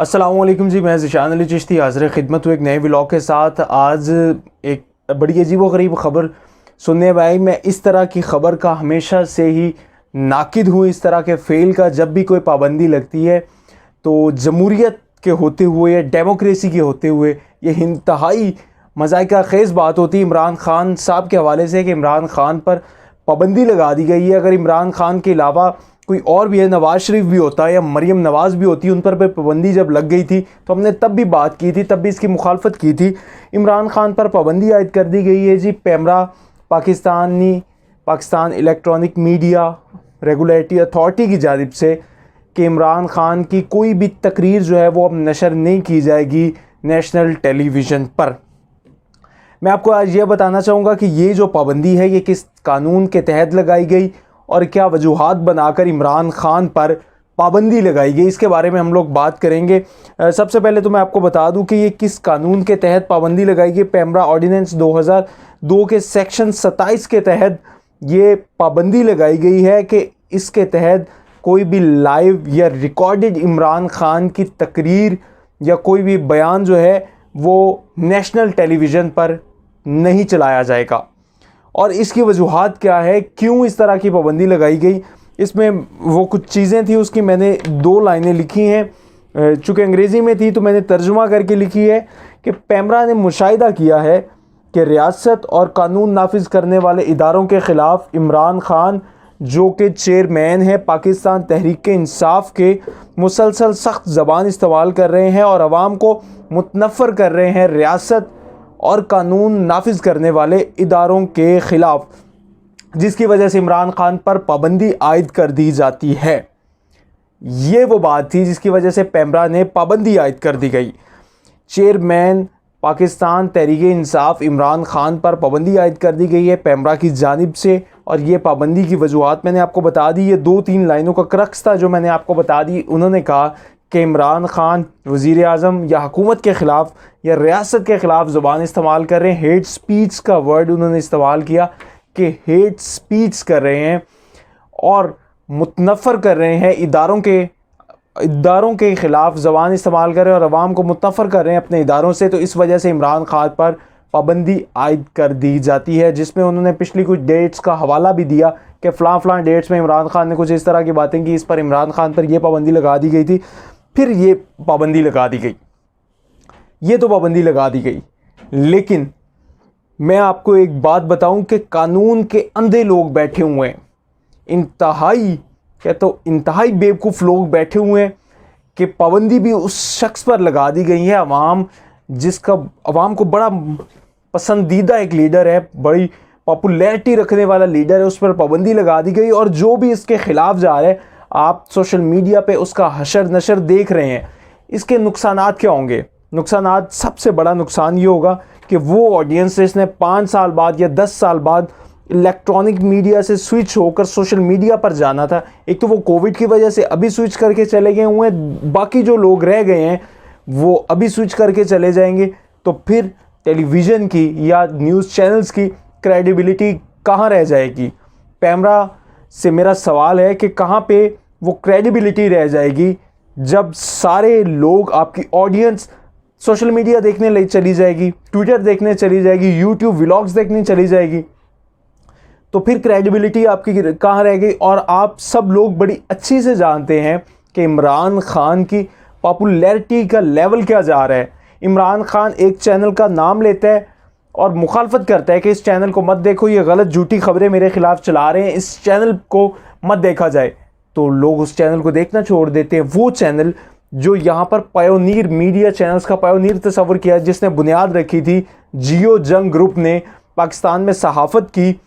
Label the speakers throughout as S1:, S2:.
S1: अस्सलामुअलैकुम जी, मैं ज़िशान अली चिश्ती हाज़िर खिदमत हूँ एक नए व्लॉग के साथ। आज एक बड़ी अजीब-व-ग़रीब ख़बर सुनने में आई। मैं इस तरह की ख़बर का हमेशा से ही नाक़िद हूँ, इस तरह के फ़ेल का। जब भी कोई पाबंदी लगती है तो जमहूरियत के होते हुए या डेमोक्रेसी के होते हुए ये इंतहाई मज़ाक़ा ख़ेज़ बात होती है इमरान ख़ान साहब के हवाले से कि इमरान ख़ान पर पाबंदी लगा दी गई है। अगर इमरान ख़ान के अलावा कोई और भी है, नवाज़ शरीफ भी होता है या मरियम नवाज़ भी होती है, उन पर पाबंदी जब लग गई थी तो हमने तब भी बात की थी, तब भी इसकी मुखालफत की थी। इमरान ख़ान पर पाबंदी आयद कर दी गई है जी। PEMRA Pakistan electronic media regulatory authority की जानिब से कि इमरान ख़ान की कोई भी तकरीर जो है वो अब नशर नहीं की जाएगी नेशनल टेलीविज़न पर। मैं आपको आज ये बताना चाहूँगा कि ये जो पाबंदी है ये किस कानून के तहत लगाई गई और क्या वजूहात बनाकर इमरान ख़ान पर पाबंदी लगाई गई, इसके बारे में हम लोग बात करेंगे। सबसे पहले तो मैं आपको बता दूं कि ये किस कानून के तहत पाबंदी लगाई गई। पैमरा ऑर्डिनेंस 2002 के सेक्शन 27 के तहत ये पाबंदी लगाई गई है कि इसके तहत कोई भी लाइव या रिकॉर्डेड इमरान ख़ान की तकरीर या कोई भी बयान जो है वो नेशनल टेलीविज़न पर नहीं चलाया जाएगा। और इसकी वजूहात क्या है, क्यों इस तरह की पाबंदी लगाई गई, इसमें वो कुछ चीज़ें थी, उसकी मैंने 2 लाइनें लिखी हैं। चूँकि अंग्रेज़ी में थी तो मैंने तर्जुमा करके लिखी है कि पैमरा ने मुशाहिदा किया है कि रियासत और कानून नाफिज करने वाले इदारों के ख़िलाफ़ इमरान ख़ान जो कि चेयरमैन है पाकिस्तान तहरीक इंसाफ के, मुसलसल सख्त ज़बान इस्तेमाल कर रहे हैं और आवाम को मुतनफ़र कर रहे हैं रियासत और कानून नाफिज करने वाले इदारों के ख़िलाफ़, जिसकी वजह से इमरान ख़ान पर पाबंदी आयद कर दी जाती है। ये वो बात थी जिसकी वजह से पैमरा ने पाबंदी आयद कर दी गई। चेयरमैन पाकिस्तान तहरीक इंसाफ इमरान ख़ान पर पाबंदी आयद कर दी गई है पैमरा की जानिब से। और ये पाबंदी की वजूहात मैंने आपको बता दी। ये 2-3 लाइनों का क्रक्स था जो मैंने आपको बता दी। उन्होंने कहा कि इमरान ख़ान वज़ीर आज़म या हुकूमत के ख़िलाफ़ या रियासत के ख़िलाफ़ ज़ुबान इस्तेमाल कर रहे हैं। हेट स्पीच का वर्ड उन्होंने इस्तेमाल किया कि हेट स्पीच कर रहे हैं और मुतनफ़र कर रहे हैं, इदारों के ख़िलाफ़ ज़बान इस्तेमाल कर रहे हैं और आवाम को मुतनफ़र कर रहे हैं अपने इदारों से। तो इस वजह से इमरान ख़ान पर पाबंदी आयद कर दी जाती है, जिसमें उन्होंने पिछली कुछ डेट्स का हवाला भी दिया कि फ़लाँ डेट्स में इमरान ख़ान ने कुछ इस तरह की बातें की, इस पर इमरान ख़ान पर यह पाबंदी लगा दी गई थी, फिर ये पाबंदी लगा दी गई। ये तो पाबंदी लगा दी गई, लेकिन मैं आपको एक बात बताऊं कि कानून के अंधे लोग बैठे हुए हैं, इंतहाई बेवकूफ़ लोग बैठे हुए हैं कि पाबंदी भी उस शख्स पर लगा दी गई है, अवाम को बड़ा पसंदीदा एक लीडर है, बड़ी पॉपुलैरिटी रखने वाला लीडर है, उस पर पाबंदी लगा दी गई। और जो भी इसके ख़िलाफ़ जा रहे हैं, आप सोशल मीडिया पे उसका हशर नशर देख रहे हैं। इसके नुकसानात क्या होंगे? नुकसानात, सबसे बड़ा नुकसान ये होगा कि वो ऑडियंस जिसने 5 साल बाद या 10 साल बाद इलेक्ट्रॉनिक मीडिया से स्विच होकर सोशल मीडिया पर जाना था, एक तो वो कोविड की वजह से अभी स्विच करके चले गए हुए हैं, बाकी जो लोग रह गए हैं वो अभी स्विच करके चले जाएंगे। तो फिर टेलीविज़न की या न्यूज़ चैनल्स की क्रेडिबिलिटी कहाँ रह जाएगी? पैमरा से मेरा सवाल है कि कहाँ पे वो क्रेडिबिलिटी रह जाएगी जब सारे लोग, आपकी ऑडियंस सोशल मीडिया देखने चली जाएगी, ट्विटर देखने चली जाएगी, यूट्यूब व्लॉग्स देखने चली जाएगी, तो फिर क्रेडिबिलिटी आपकी कहाँ रह गई? और आप सब लोग बड़ी अच्छी से जानते हैं कि इमरान ख़ान की पॉपुलैरिटी का लेवल क्या जा रहा है। इमरान ख़ान एक चैनल का नाम लेता है और मुखालफत करता है कि इस चैनल को मत देखो, ये गलत झूठी खबरें मेरे ख़िलाफ़ चला रहे हैं, इस चैनल को मत देखा जाए, तो लोग उस चैनल को देखना छोड़ देते हैं। वो चैनल जो यहाँ पर पायोनीर मीडिया चैनल्स का पायोनीर तस्वर किया, जिसने बुनियाद रखी थी जियो जंग ग्रुप ने पाकिस्तान में सहाफ़त की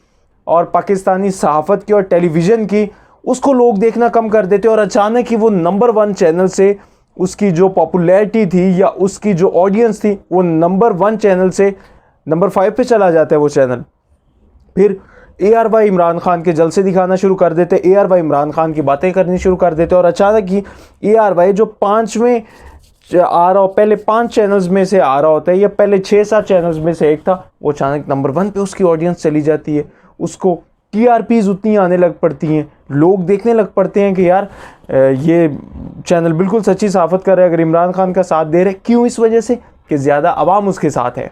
S1: और पाकिस्तानी सहाफ़त की और टेलीविज़न की, उसको लोग देखना कम कर देते और अचानक ही वो नंबर 1 चैनल से उसकी जो पॉपुलैरिटी थी या उसकी जो ऑडियंस थी वो नंबर 1 चैनल से नंबर 5 पे चला जाता है वो चैनल। फिर ARY इमरान ख़ान के जलसे दिखाना शुरू कर देते, ARY इमरान ख़ान की बातें करनी शुरू कर देते और अचानक ही ARY जो 5वें आ रहा हो, पहले 5 चैनल्स में से आ रहा होता है या पहले 6-7 चैनल्स में से एक था, वो अचानक नंबर 1 पे उसकी ऑडियंस चली जाती है। उसको TRPs उतनी आने लग पड़ती हैं, लोग देखने लग पड़ते हैं कि यार ये चैनल बिल्कुल सच्ची साफत कर रहा है, अगर इमरान खान का साथ दे रहे। क्यों? इस वजह से कि ज़्यादा आवाम उसके साथ है।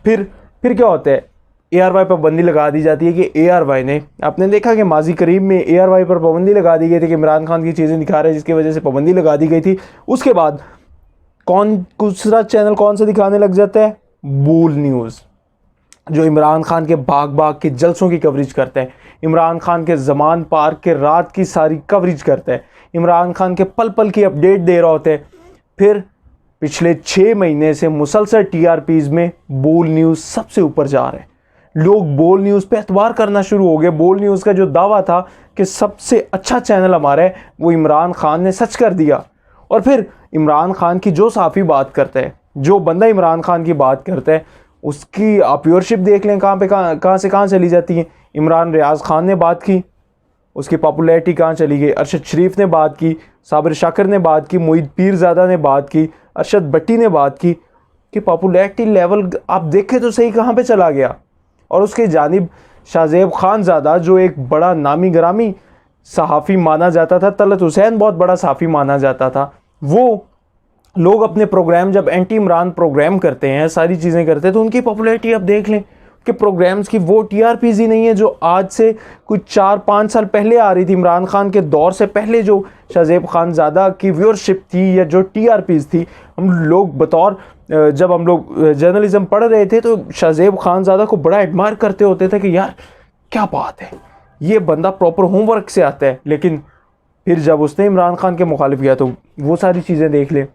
S1: फिर क्या होता है, ARY पर पाबंदी लगा दी जाती है कि ARY ने, आपने देखा कि माजी करीब में ARY पर पाबंदी लगा दी गई थी कि इमरान खान की चीज़ें दिखा रहे हैं, जिसकी वजह से पाबंदी लगा दी गई थी। उसके बाद दूसरा चैनल कौन सा दिखाने लग जाता है? बोल न्यूज़, जो इमरान खान के बाग के जलसों की कवरेज करता है, इमरान खान के ज़मान पार्क के रात की सारी कवरेज करता है, इमरान खान के पल पल की अपडेट दे रहा होता है। फिर पिछले 6 महीने से मुसलसल TRPs में बोल न्यूज़ सबसे ऊपर जा रहा है। लोग बोल न्यूज़ पे एतबार करना शुरू हो गए। बोल न्यूज़ का जो दावा था कि सबसे अच्छा चैनल हमारा है, वो इमरान खान ने सच कर दिया। और फिर इमरान खान की जो साफ़ी बात करता है, जो बंदा इमरान खान की बात करता है, उसकी आप व्यूअरशिप देख लें कहाँ से कहाँ चली जाती है। इमरान रियाज खान ने बात की, उसकी पॉपुलैरिटी कहाँ चली गई। अरशद शरीफ ने बात की, साबिर शाकिर ने बात की, मोईद पीरज़ादा ने बात की, अरशद भट्टी ने बात की, कि पॉपुलैरिटी लेवल आप देखें तो सही कहाँ पे चला गया। और उसके जानिब शाहज़ेब खानज़ादा, जो एक बड़ा नामी ग्रामी सहाफ़ी माना जाता था, तलत हुसैन बहुत बड़ा सहाफ़ी माना जाता था, वो लोग अपने प्रोग्राम जब एंटी इमरान प्रोग्राम करते हैं, सारी चीज़ें करते हैं, तो उनकी पॉपुलैरिटी आप देख लें कि प्रोग्राम्स की वो TRPs ही नहीं है जो आज से कुछ 4-5 साल पहले आ रही थी। इमरान खान के दौर से पहले जो शाहज़ेब खानज़ादा की व्यूअरशिप थी या जो TRPs थी, हम लोग बतौर जब हम लोग जर्नलिज़म पढ़ रहे थे तो शाहज़ेब खानज़ादा को बड़ा एडमायर करते होते थे कि यार क्या बात है, ये बंदा प्रॉपर होमवर्क से आता है। लेकिन फिर जब उसने इमरान खान के मुखालिफ किया तो वो सारी चीज़ें देख लें,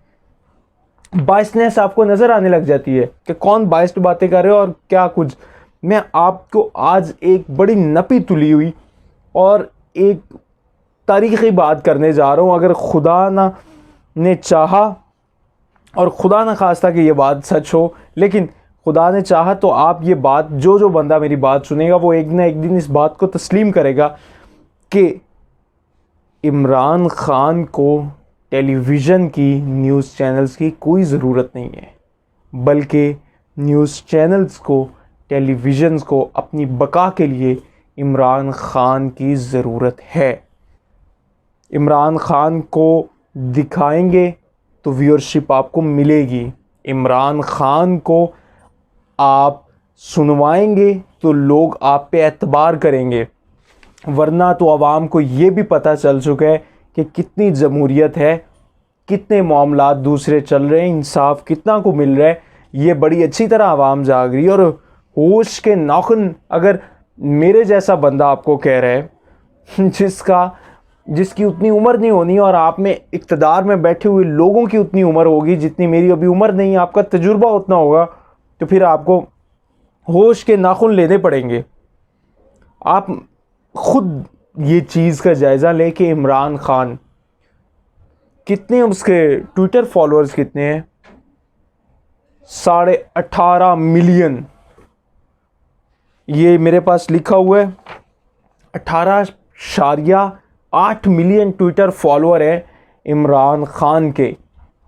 S1: बायसनेस आपको नज़र आने लग जाती है कि कौन बायस्ड बातें कर रहे हो और क्या कुछ। मैं आपको आज एक बड़ी नपी तुली हुई और एक तारीख़ी बात करने जा रहा हूँ। अगर खुदा ना ने चाहा और खुदा ना खास्ता कि ये बात सच हो, लेकिन खुदा ने चाहा तो आप ये बात, जो बंदा मेरी बात सुनेगा वो एक ना एक दिन इस बात को तस्लीम करेगा कि इमरान खान को टेलीविज़न की, न्यूज़ चैनल्स की कोई ज़रूरत नहीं है, बल्कि न्यूज़ चैनल्स को, टेलीविज़न्स को अपनी बका के लिए इमरान खान की ज़रूरत है। इमरान खान को दिखाएंगे तो व्यूअरशिप आपको मिलेगी, इमरान खान को आप सुनवाएंगे तो लोग आप पे एतबार करेंगे, वरना तो आवाम को ये भी पता चल चुका है कि कितनी जमहूरियत है, कितने मामलात दूसरे चल रहे हैं, इंसाफ कितना को मिल रहा है, ये बड़ी अच्छी तरह आवाम जाग रही है। और होश के नाखुन अगर मेरे जैसा बंदा आपको कह रहा है जिसकी उतनी उम्र नहीं होनी और आप में इक़्तिदार में बैठे हुए लोगों की उतनी उम्र होगी जितनी मेरी अभी उम्र नहीं, आपका तजुर्बा उतना होगा, तो फिर आपको होश के नाखुन लेने पड़ेंगे। आप खुद ये चीज़ का जायज़ा लें कि इमरान खान कितने, उसके ट्विटर फॉलोअर्स कितने हैं? 18.5 मिलियन, ये मेरे पास लिखा हुआ है, 18.8 मिलियन ट्विटर फॉलोअर है इमरान खान के।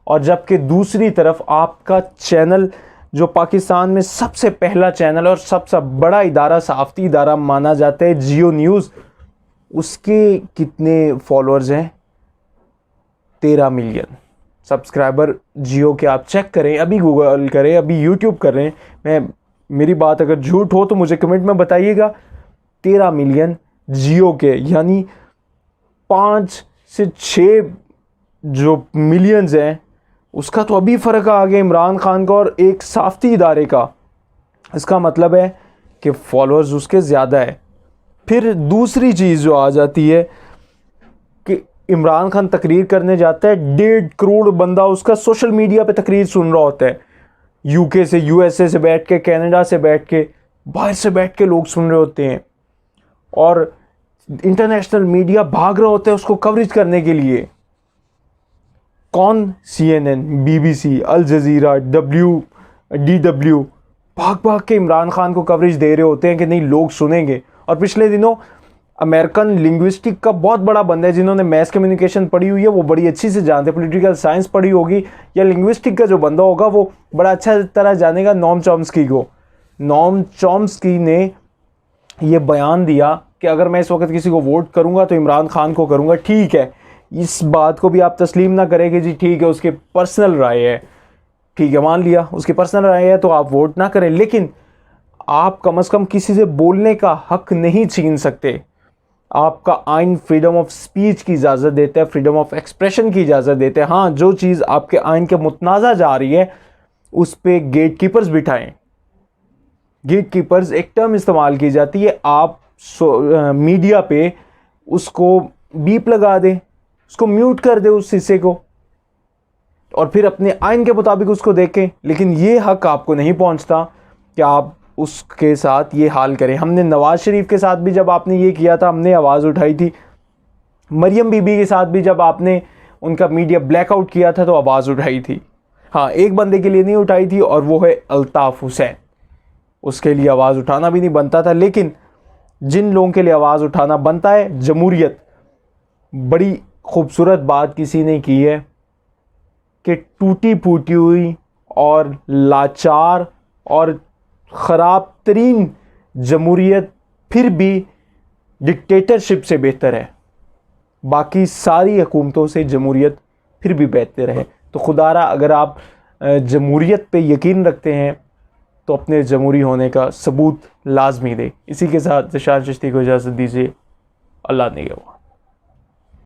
S1: और जबकि दूसरी तरफ आपका चैनल, जो पाकिस्तान में सबसे पहला चैनल और सबसे बड़ा इदारा, सहाफ़ती इदारा माना जाता है, जियो न्यूज़, उसके कितने फॉलोअर्स हैं? 13 मिलियन सब्सक्राइबर जियो के। आप चेक करें, अभी गूगल करें, अभी यूट्यूब करें, मेरी बात अगर झूठ हो तो मुझे कमेंट में बताइएगा। 13 मिलियन जियो के, यानी 5 से 6 जो मिलियंस हैं, उसका तो अभी फ़र्क आ गया इमरान खान का और एक सहाफ़ती इदारे का। इसका मतलब है कि फॉलोअर्स उसके ज़्यादा है। फिर दूसरी चीज़ जो आ जाती है कि इमरान खान तकरीर करने जाता है, 1.5 करोड़ बंदा उसका सोशल मीडिया पे तकरीर सुन रहा होता है, UK से, USA से बैठ के, कनाडा से बैठ के, बाहर से बैठ के लोग सुन रहे होते हैं, और इंटरनेशनल मीडिया भाग रहा होता है उसको कवरेज करने के लिए। कौन? CNN, BBC, Al Jazeera, DW भाग के इमरान खान को कवरेज दे रहे होते हैं कि नहीं लोग सुनेंगे। और पिछले दिनों अमेरिकन लिंग्विस्टिक का बहुत बड़ा बंदा है, जिन्होंने मैस कम्युनिकेशन पढ़ी हुई है, वो बड़ी अच्छी से जानते हैं, पॉलिटिकल साइंस पढ़ी होगी या लिंग्विस्टिक का जो बंदा होगा वो बड़ा अच्छा तरह जानेगा, नॉम चॉम्स्की को। नॉम चॉम्स्की ने ये बयान दिया कि अगर मैं इस वक्त किसी को वोट करूंगा तो इमरान खान को करूंगा, ठीक है, इस बात को भी आप तस्लीम ना करें कि जी ठीक है उसके पर्सनल राय है, ठीक है मान लिया उसकी पर्सनल राय है तो आप वोट ना करें, लेकिन आप कम से कम किसी से बोलने का हक नहीं छीन सकते। आपका आइन फ्रीडम ऑफ स्पीच की इजाज़त देता है, फ्रीडम ऑफ एक्सप्रेशन की इजाज़त देते हैं। हाँ, जो चीज़ आपके आइन के मुतनाज़ा जा रही है उस पर गेट कीपर्स बिठाएं। गेट कीपर्स एक टर्म इस्तेमाल की जाती है, आप मीडिया पे उसको बीप लगा दें, उसको म्यूट कर दे उस हिस्से को, और फिर अपने आइन के मुताबिक उसको देखें। लेकिन ये हक आपको नहीं पहुंचता कि आप उसके साथ ये हाल करें। हमने नवाज शरीफ के साथ भी जब आपने ये किया था हमने आवाज़ उठाई थी, मरियम बीबी के साथ भी जब आपने उनका मीडिया ब्लैकआउट किया था तो आवाज़ उठाई थी। हाँ, एक बंदे के लिए नहीं उठाई थी और वो है अल्ताफ़ हुसैन, उसके लिए आवाज़ उठाना भी नहीं बनता था। लेकिन जिन लोगों के लिए आवाज़ उठाना बनता है, जमहूरियत, बड़ी खूबसूरत बात किसी ने की है कि टूटी फूटी हुई और लाचार और ख़राब तरीन जमहूरियत फिर भी डिक्टेटरशिप से बेहतर है, बाकी सारी हुकूमतों से जमहूरियत फिर भी बेहतर है। तो खुदारा अगर आप जमहूरियत पे यकीन रखते हैं तो अपने जमहूरी होने का सबूत लाजमी दे। इसी के साथ ज़शान चिश्ती को इजाज़त दीजिए। अल्लाह निगहबान।